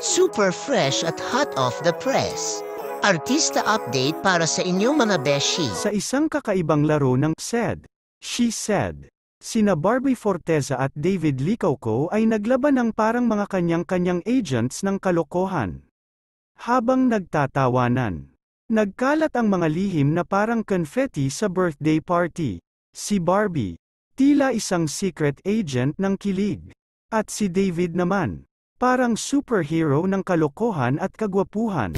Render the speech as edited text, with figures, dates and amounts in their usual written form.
Super fresh at hot off the press. Artista update para sa inyong mga beshi. Sa isang kakaibang laro ng Said, She Said, sina Barbie Forteza at David Licauco ay naglaban ng parang mga kanyang-kanyang agents ng kalokohan. Habang nagtatawanan, nagkalat ang mga lihim na parang confetti sa birthday party. Si Barbie, tila isang secret agent ng kilig. At si David naman, parang superhero ng kalokohan at kagwapuhan.